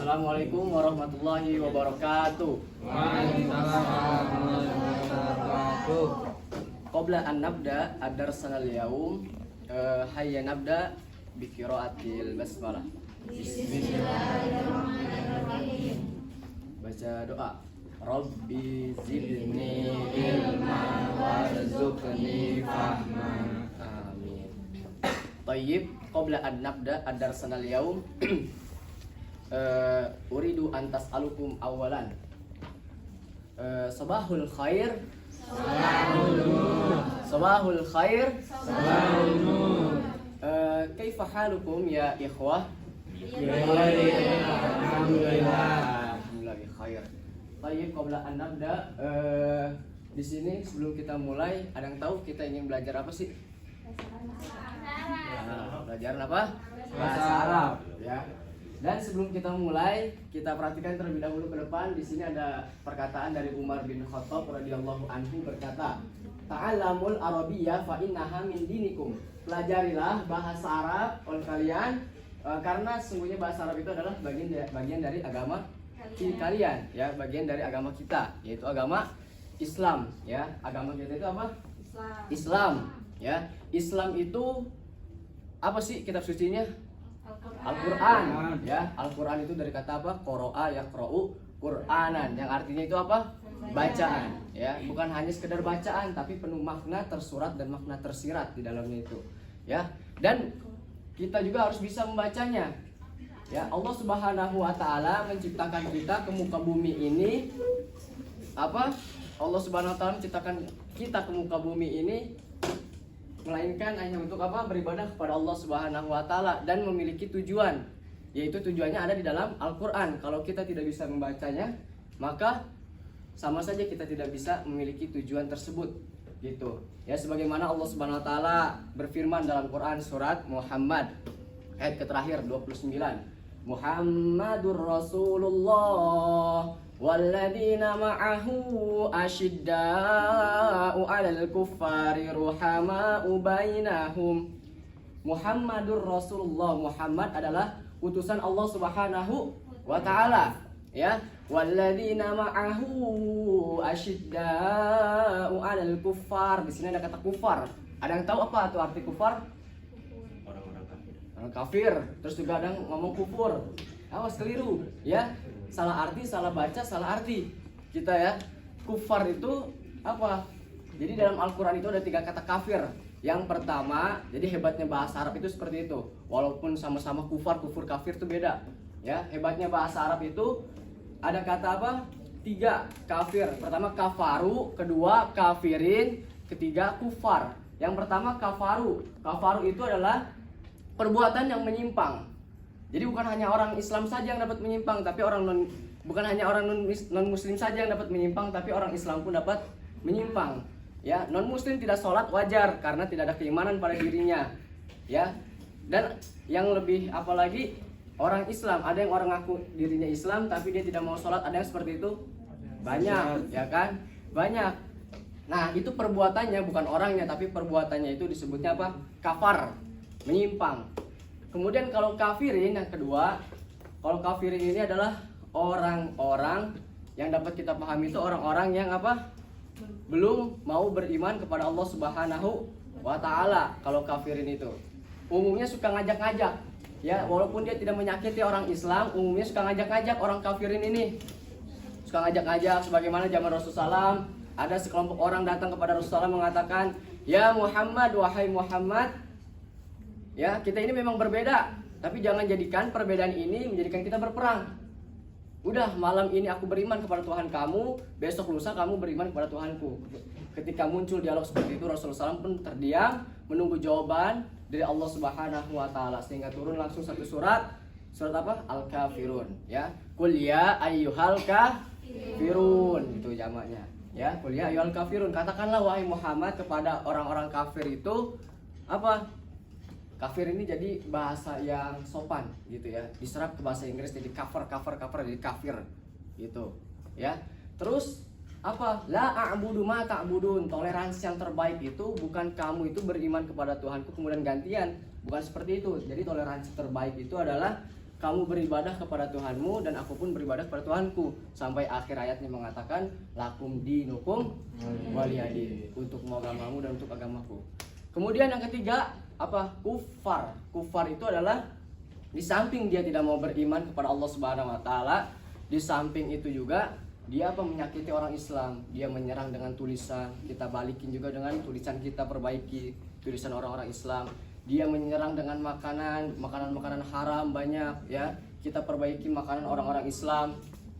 Assalamualaikum warahmatullahi wabarakatuh. Waalaikumsalam warahmatullahi wabarakatuh. Qabla an nabda ad-darsana al-yawm, hayya nabda bi qiraatil basmalah. Bismillahirrahmanirrahim. Baca doa. Rabbi zidni ilma warzuqni fahma. Amin. Tayyib, qabla an nabda ad-darsana al-yawm, uridu an tas'alukum awalan. Sabahul khair. Sabahul khair. Kaifa halukum ya ikhwah? Alhamdulillah bi khair. Baik, qabla an nabda, di sini sebelum kita mulai, ada yang tahu kita ingin belajar apa sih? Belajar apa? Bahasa Arab, ya. Dan sebelum kita mulai, kita perhatikan terlebih dahulu ke depan. Di sini ada perkataan dari Umar bin Khattab radhiyallahu anhu berkata, "Ta'allamul Arabiyyah fa innaha min dinikum." Pelajarilah bahasa Arab oleh kalian, karena sesungguhnya bahasa Arab itu adalah bagian dari agama kalian, ya, bagian dari agama kita, yaitu agama Islam, ya. Agama kita itu apa? Islam, ya. Islam itu apa sih kitab sucinya? Al-Quran, ya. Al-Quran itu dari kata apa? Qoro'a yaqra'u Qur'anan, yang artinya itu apa? Bacaan, ya. Bukan hanya sekedar bacaan, tapi penuh makna tersurat dan makna tersirat di dalamnya itu, ya. Dan kita juga harus bisa membacanya, ya. Allah Subhanahu wa Ta'ala menciptakan kita ke muka bumi ini apa? Allah Subhanahu wa Ta'ala menciptakan kita ke muka bumi ini melainkan hanya untuk apa? Beribadah kepada Allah Subhanahu wa Ta'ala dan memiliki tujuan, yaitu tujuannya ada di dalam Al-Quran. Kalau kita tidak bisa membacanya, maka sama saja kita tidak bisa memiliki tujuan tersebut, gitu, ya. Sebagaimana Allah Subhanahu wa Ta'ala berfirman dalam Quran surat Muhammad ayat terakhir 29, Muhammadur Rasulullah walladzina ma'ahu asyidda'u 'alal kuffari ruhama'u bainahum. Muhammadur Rasulullah, Muhammad adalah utusan Allah Subhanahu wa Ta'ala, ya. Walladzina ma'ahu asyidda'u 'alal kuffar. Di sini ada kata kufar. Ada yang tahu apa itu arti kufar? Orang kafir. Terus juga ada yang ngomong kufur. Awas, keliru, ya. Salah arti, salah baca, salah arti kita, ya. Kufar itu apa? Jadi dalam Al-Quran itu ada 3 kata kafir. Yang pertama, jadi hebatnya bahasa Arab itu seperti itu. Walaupun sama-sama kufar, kufur, kafir itu beda, ya. Hebatnya bahasa Arab itu ada kata apa? 3 kafir. Pertama kafaru, kedua kafirin, ketiga kufar. Yang pertama kafaru. Kafaru itu adalah perbuatan yang menyimpang. Jadi bukan hanya orang Islam saja yang dapat menyimpang, tapi bukan hanya orang non Muslim saja yang dapat menyimpang, tapi orang Islam pun dapat menyimpang, ya. Non Muslim tidak sholat wajar karena tidak ada keimanan pada dirinya, ya. Dan yang lebih apalagi orang Islam, ada yang orang ngaku dirinya Islam tapi dia tidak mau sholat, ada yang seperti itu banyak, ya kan, banyak. Nah, itu perbuatannya, bukan orangnya, tapi perbuatannya itu disebutnya apa? Kafar, menyimpang. Kemudian kalau kafirin yang kedua, kalau kafirin ini adalah orang-orang yang dapat kita pahami itu orang-orang yang apa? Belum mau beriman kepada Allah Subhanahu wa Ta'ala. Kalau kafirin itu umumnya suka ngajak-ngajak, ya, walaupun dia tidak menyakiti orang Islam, umumnya suka ngajak-ngajak orang kafirin ini. Suka ngajak-ngajak, sebagaimana zaman Rasulullah SAW, ada sekelompok orang datang kepada Rasulullah mengatakan, "Ya Muhammad, wahai Muhammad, ya, kita ini memang berbeda, tapi jangan jadikan perbedaan ini menjadikan kita berperang. Udah, malam ini aku beriman kepada Tuhan kamu, besok lusa kamu beriman kepada Tuhanku." Ketika muncul dialog seperti itu, Rasulullah SAW pun terdiam menunggu jawaban dari Allah Subhanahu wa Ta'ala, sehingga turun langsung satu surat apa? Al-Kafirun, ya. Qul ya ayyuhal kafirun, itu jamaknya, ya. Qul ya ayyuhal kafirun, katakanlah wahai Muhammad kepada orang-orang kafir itu apa? Kafir ini jadi bahasa yang sopan, gitu, ya. Diserap ke bahasa Inggris jadi cover jadi kafir, gitu, ya. Terus apa? La a'budu ma ta'budun. Toleransi yang terbaik itu bukan kamu itu beriman kepada Tuhanku kemudian gantian, bukan seperti itu. Jadi toleransi terbaik itu adalah kamu beribadah kepada Tuhanmu dan aku pun beribadah kepada Tuhanku. Sampai akhir ayatnya mengatakan lakum dinukum waliyadin, untukmu agamamu dan untuk agamaku. Kemudian yang ketiga apa? Kufar. Kufar itu adalah di samping dia tidak mau beriman kepada Allah Subhanahu wa taala, di samping itu juga dia apa? Menyakiti orang Islam. Dia menyerang dengan tulisan, kita balikin juga dengan tulisan, kita perbaiki tulisan orang-orang Islam. Dia menyerang dengan makanan haram banyak ya. Kita perbaiki makanan orang-orang Islam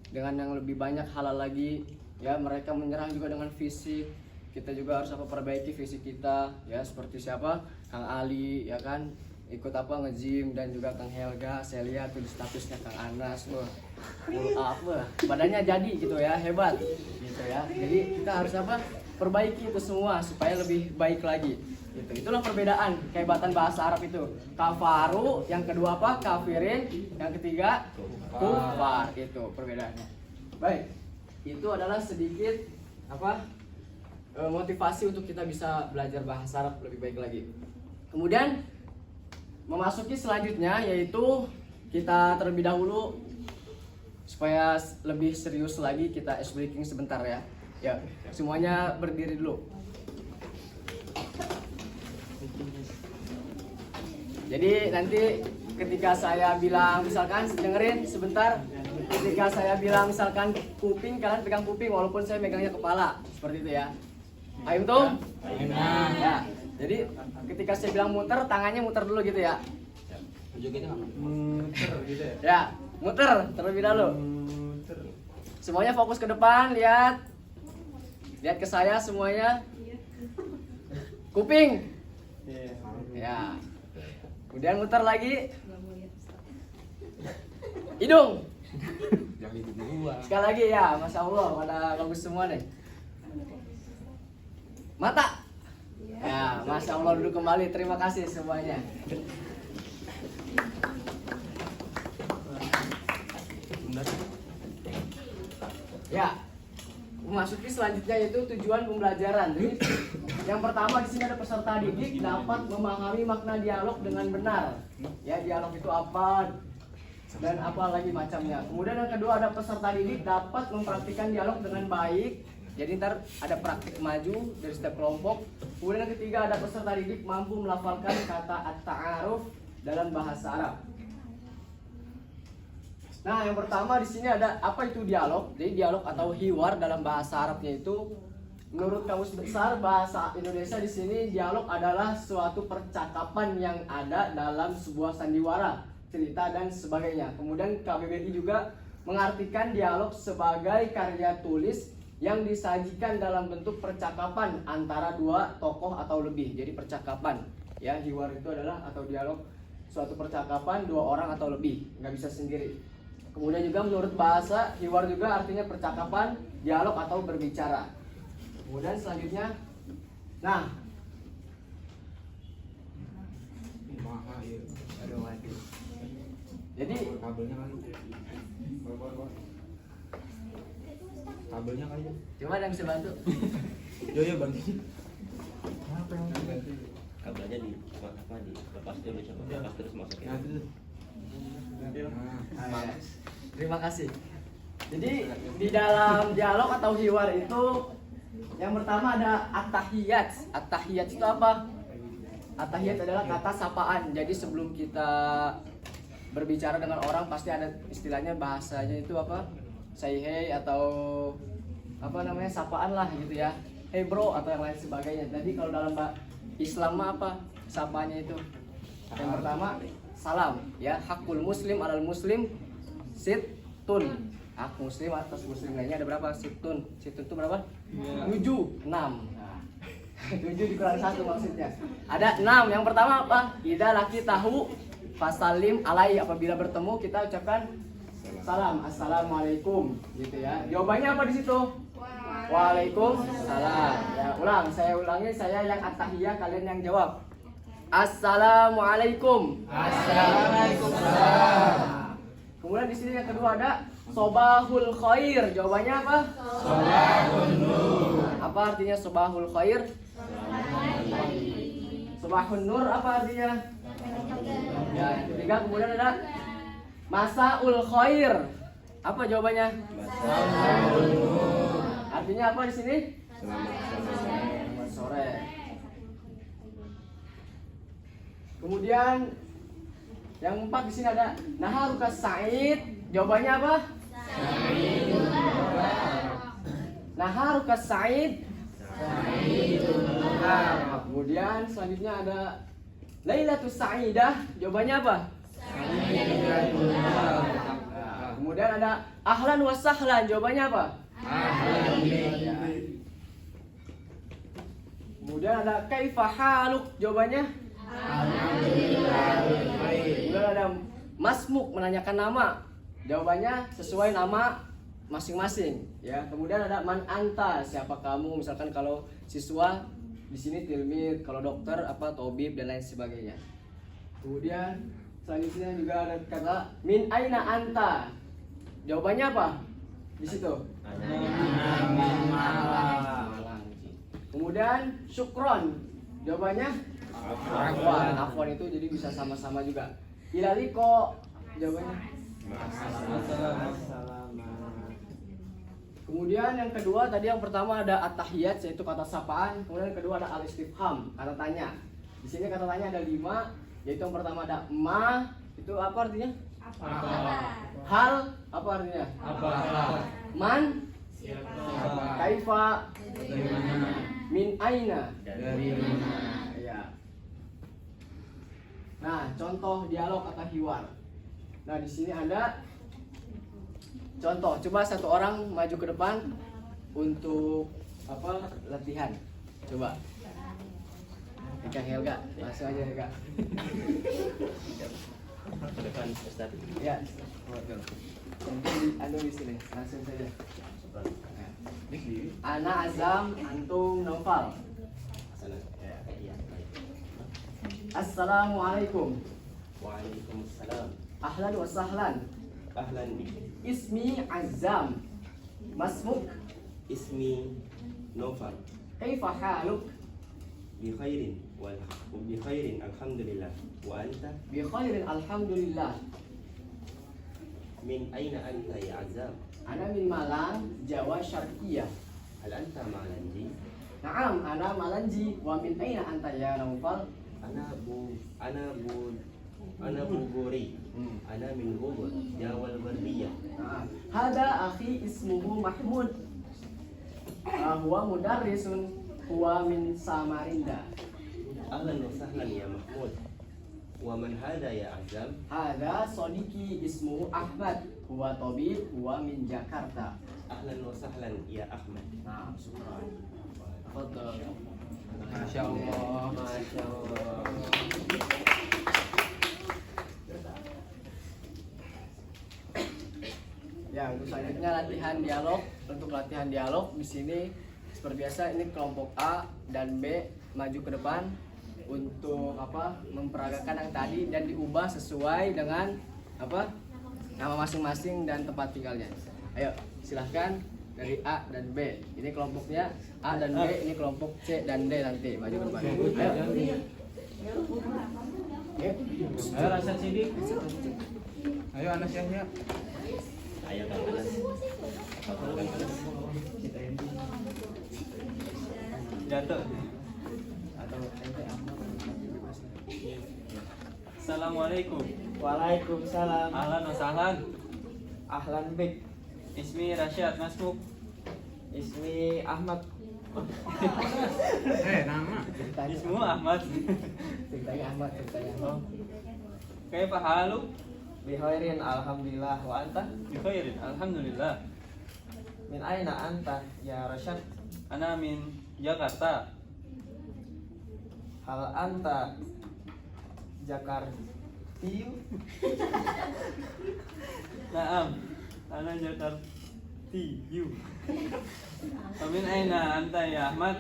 dengan yang lebih banyak halal lagi ya. Mereka menyerang juga dengan fisik. Kita juga harus apa? Perbaiki fisik kita ya, seperti siapa? Kang Ali ya kan, ikut apa? Nge-gym, dan juga Kang Helga. Saya lihat tuh di statusnya Kang Anas, wah full up wah, badannya jadi gitu ya, hebat gitu ya. Jadi kita harus apa? Perbaiki itu semua supaya lebih baik lagi. Gitu. Itulah perbedaan kehebatan bahasa Arab itu. Kafaru, yang kedua apa? Kafirin, yang ketiga kufar. Itu perbedaannya. Baik, itu adalah sedikit apa? Motivasi untuk kita bisa belajar bahasa Arab lebih baik lagi. Kemudian memasuki selanjutnya, yaitu kita terlebih dahulu supaya lebih serius lagi kita ice breaking sebentar ya. Ya, semuanya berdiri dulu. Jadi nanti ketika saya bilang, misalkan dengerin sebentar, ketika saya bilang misalkan kuping, kalian pegang kuping walaupun saya megangnya kepala, seperti itu ya. Ayo tuh. Ya. Jadi ketika saya bilang muter, tangannya muter dulu gitu ya. Muter gitu ya. Ya, muter terlebih dahulu. Semuanya fokus ke depan, lihat. Lihat ke saya semuanya. Kuping. Ya. Kemudian muter lagi. Hidung. Sekali lagi ya, Masya Allah, pada bagus semua nih. Mata. Ya, Masya Allah, duduk kembali. Terima kasih semuanya. Ya, memasuki selanjutnya yaitu tujuan pembelajaran. Jadi, yang pertama di sini ada peserta didik dapat memahami makna dialog dengan benar. Ya, dialog itu apa dan apa lagi macamnya. Kemudian yang kedua ada peserta didik dapat mempraktikkan dialog dengan baik. Jadi ntar ada praktik maju dari setiap kelompok. Kemudian yang ketiga ada peserta didik mampu melafalkan kata at-ta'aruf dalam bahasa Arab. Nah, yang pertama di sini ada apa itu dialog? Jadi dialog atau hiwar dalam bahasa Arabnya itu, menurut Kamus Besar Bahasa Indonesia di sini dialog adalah suatu percakapan yang ada dalam sebuah sandiwara, cerita dan sebagainya. Kemudian KBBI juga mengartikan dialog sebagai karya tulis yang disajikan dalam bentuk percakapan antara dua tokoh atau lebih. Jadi percakapan, ya, hiwar itu adalah atau dialog suatu percakapan dua orang atau lebih, nggak bisa sendiri. Kemudian juga menurut bahasa, hiwar juga artinya percakapan, dialog atau berbicara. Kemudian selanjutnya, nah, jadi kabelnya kali. coba ada yang bisa bantu? Yo bantu. Kabelnya dilepas dulu, coba lepas terus masukin. Terima kasih. Jadi di dalam dialog atau hiwar itu yang pertama ada at-tahiyat. At-tahiyat itu apa? At-tahiyat adalah kata sapaan. Jadi sebelum kita berbicara dengan orang pasti ada istilahnya, bahasanya itu apa? Say hey atau apa namanya, sapaan lah gitu ya. Hey bro atau yang lain sebagainya. Jadi kalau dalam Islam apa sapanya itu? Yang pertama salam ya, hakul muslim alal muslim situn. Hak muslim atas muslim lainnya ada berapa? Situn. Situn itu berapa? 7, 6. Nah, 7 dikurang 1 maksudnya. Ada 6. Yang pertama apa? Idza laki tahu fasalim alai, apabila bertemu kita ucapkan salam, assalamualaikum gitu ya. Jawabannya apa di situ? Waalaikumsalam. Ya, saya ulangi, saya yang at-tahiyah, kalian yang jawab. Assalamualaikum. Assalamualaikum. Kemudian di sini yang kedua ada sobahul khair. Jawabannya apa? Sobahul nur. Apa artinya sobahul khair? Sobahul nur apa artinya? Ya, yang ketiga kemudian ada Masaul khair. Apa jawabannya? Artinya apa di sini? Selamat sore. Kemudian yang 4 di sini ada naharuka Sa'id. Jawabannya apa? Naharuka Sa'id. Nah, kemudian selanjutnya ada Lailatul Sa'idah. Jawabannya apa? Nah, kemudian ada ahlan wa sahlan. Jawabannya apa? Ya. Kemudian ada kaifa haluk. Jawabannya? Kemudian ada masmuk, menanyakan nama. Jawabannya sesuai nama masing-masing, ya. Kemudian ada man anta, siapa kamu? Misalkan kalau siswa di sini tilmid, kalau dokter apa tobib dan lain sebagainya. Kemudian selanjutnya juga ada kata min aina anta. Jawabannya apa? Di situ. Malang. Kemudian syukron. Jawabannya afwan itu jadi bisa sama-sama juga. Ilaliko. Jawabannya Kemudian yang kedua tadi yang pertama ada at-tahiyat yaitu kata sapaan, kemudian yang kedua ada al-istifham, kata tanya. Di sini kata tanya ada 5, yaitu yang pertama ada ma, itu apa artinya? Apa? Hal, apa artinya? Apa? Man, Siapa? kaifa, Bagaimana? min aina. Dari mana? Ya. Nah, contoh dialog atau hiwar. Nah, di sini ada contoh. Coba satu orang maju ke depan untuk apa? Latihan. Coba. Kang Helga, langsung aja Helga. Ke depan Ustaz. Ya. Mungkin di sini, langsung saja. Ana Azam, antum Naufal. Sana. Ya, iya. Baik. Assalamualaikum. Waalaikumsalam. Ahlan wa sahlan. Ahlan bik. Ismi Azam. Masmuk. Ismi Nofal. Kaifa haluk? Bi khairin alhamdulillah. Wa anta Bi khairin alhamdulillah. min aina anta ya Azam? Ana min Malang, Jawa Syarqiyah. Hal anta Malanji? Naam, ana Malanji. Wa min aina anta ya Naufal? Ana Buguri. Ana min Bogor, Jawa al-Bardiyah. Nah, hada akhi ismuhu Mahmud. Huwa mudarrisun. Huwa min Samarinda. Ahlan wa sahlan ya Mahmud. Wa man hada ya Azam? Hada sodiki ismuhu Ahmad. Huwa tabib. Huwa min Jakarta. Ahlan wa sahlan ya Ahmad. Nah, syukran. Tafadhal. Masya Allah. Masya Allah. Ya, untuk selanjutnya latihan dialog. Untuk latihan dialog di sini seperti biasa ini kelompok A dan B maju ke depan untuk apa? Memperagakan yang tadi dan diubah sesuai dengan apa? Nama masing-masing dan tempat tinggalnya. Ayo, silahkan dari A dan B. Ini kelompoknya A dan B, ini kelompok C dan D nanti maju ke depan. Ayo. Ayo rasa sidik. Ayo Anas Yahya. Ayo Kang Anas. Apa Kang Anas? Jatuh. Assalamualaikum. Waalaikumsalam. Ahlan wa sahlan. Ahlan bik. Ismi Rasyad Masmuk. Ismi Ahmad. Nama. Ismu Ahmad. Ceritanya Ahmad, ceritanya Ahmad. Kaifa haluk? Bihairin alhamdulillah. Wa anta? Bi khairin. Alhamdulillah. Min aina anta ya Rasyad? Ana min Jakarta. Hal anta Jakartiu? Naam. Ana Jakartiu. Min aina anta ya Ahmad?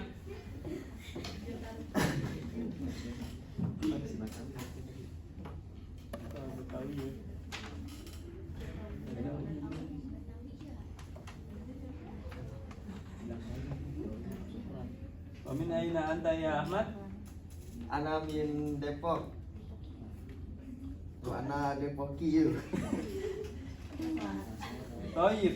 Min aina anta ya Ahmad? Ana min Depok. Wa ana Depoki yuk. Toyib.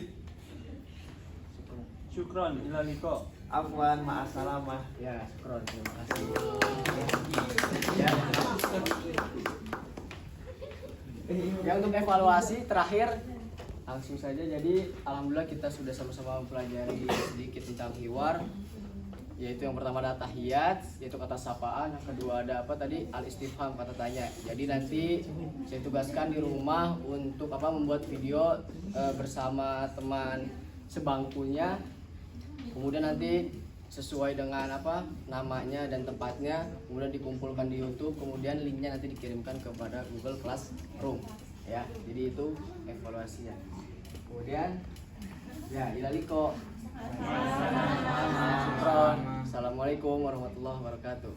Syukron ila liqa. Afwan ma'asalamah. Ya, syukron. Terima kasih. Ya. Ya, untuk evaluasi terakhir langsung saja. Jadi alhamdulillah kita sudah sama-sama mempelajari sedikit tentang hiwar, yaitu yang pertama ada tahiyat, yaitu kata sapaan. Yang kedua ada apa tadi, al istifham, kata tanya. Jadi nanti saya tugaskan di rumah untuk membuat video bersama teman sebangkunya, kemudian nanti sesuai dengan namanya dan tempatnya, kemudian dikumpulkan di YouTube, kemudian linknya nanti dikirimkan kepada Google Classroom ya. Jadi itu evaluasinya. Kemudian ya ilaliko. Assalamualaikum warahmatullahi wabarakatuh.